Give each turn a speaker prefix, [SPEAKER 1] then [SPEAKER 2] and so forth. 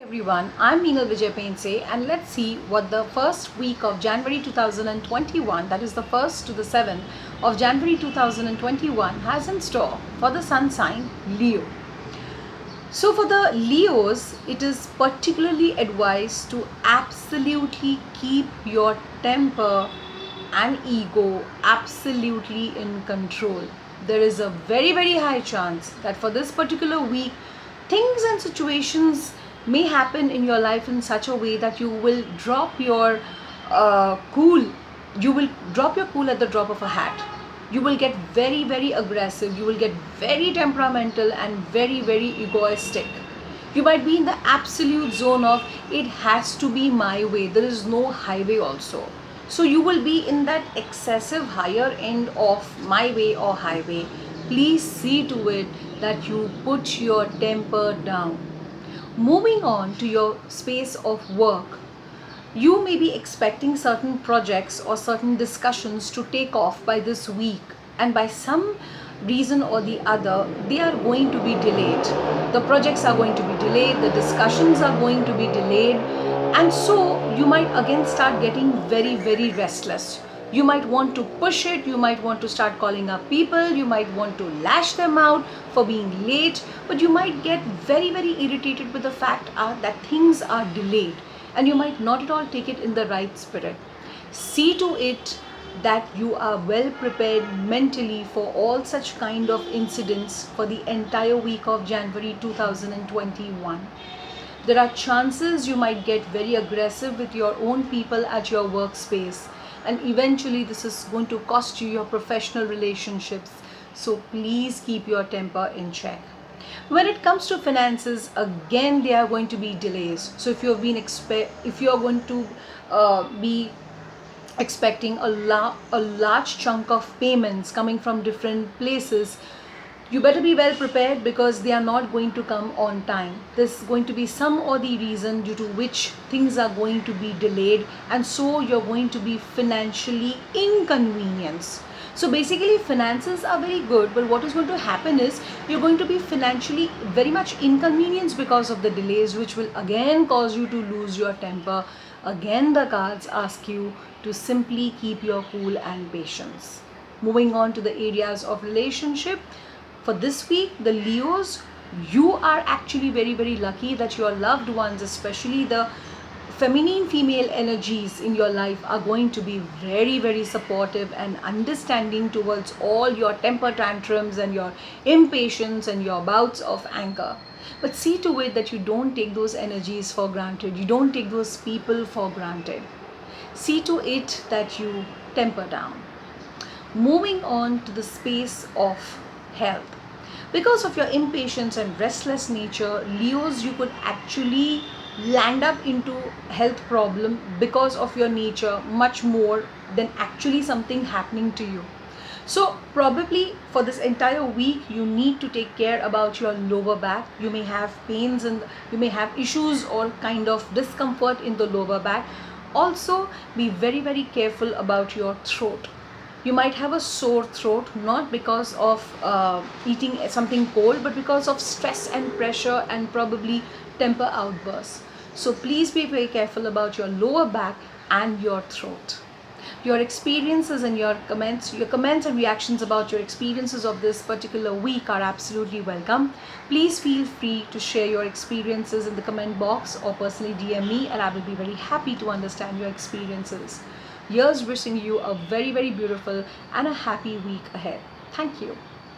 [SPEAKER 1] Everyone, I'm Neenal Vijay Painse, and let's see what the first week of January 2021, that is the 1st to the 7th of January 2021, has in store for the sun sign Leo. So, for the Leos, it is particularly advised to absolutely keep your temper and ego absolutely in control. There is a very high chance that for this particular week, things and situations may happen in your life in such a way that you will drop your cool. You will drop your cool at the drop of a hat. You will get very aggressive. You will get very temperamental and very egoistic. You might be in the absolute zone of it has to be my way. There is no highway also. So you will be in that excessive higher end of my way or highway. Please see to it that you put your temper down. Moving on to your space of work, you may be expecting certain projects or certain discussions to take off by this week, and by some reason or the other, they are going to be delayed. The projects are going to be delayed, the discussions are going to be delayed, and so you might again start getting very restless. You might want to push it, you might want to start calling up people, you might want to lash them out for being late, but you might get very irritated with the fact that things are delayed, and you might not at all take it in the right spirit. See to it that you are well prepared mentally for all such kind of incidents for the entire week of January 2021. There are chances you might get very aggressive with your own people at your workspace, and eventually this is going to cost you your professional relationships. So please keep your temper in check. When it comes to finances, again there are going to be delays. So if you are going to be expecting a large chunk of payments coming from different places, you better be well prepared, because they are not going to come on time. There's going to be some or the reason due to which things are going to be delayed, and so you're going to be financially inconvenienced. So basically finances are very good, but what is going to happen is you're going to be financially very much inconvenienced because of the delays, which will again cause you to lose your temper. Again, the cards ask you to simply keep your cool and patience. Moving on to the areas of relationship. For this week, the Leos, you are actually very lucky that your loved ones, especially the feminine female energies in your life, are going to be very supportive and understanding towards all your temper tantrums and your impatience and your bouts of anger. But see to it that you don't take those energies for granted. You don't take those people for granted. See to it that you temper down. Moving on to the space of health. Because of your impatience and restless nature, Leos, you could actually land up into health problem because of your nature much more than actually something happening to you. So probably for this entire week, you need to take care about your lower back. You may have pains and you may have issues or kind of discomfort in the lower back. Also, be very careful about your throat. You might have a sore throat, not because of eating something cold, but because of stress and pressure and probably temper outbursts. So please be very careful about your lower back and your throat. Your experiences and your comments and reactions about your experiences of this particular week are absolutely welcome. Please feel free to share your experiences in the comment box or personally DM me, and I will be very happy to understand your experiences. Here's wishing you a very beautiful and a happy week ahead. Thank you.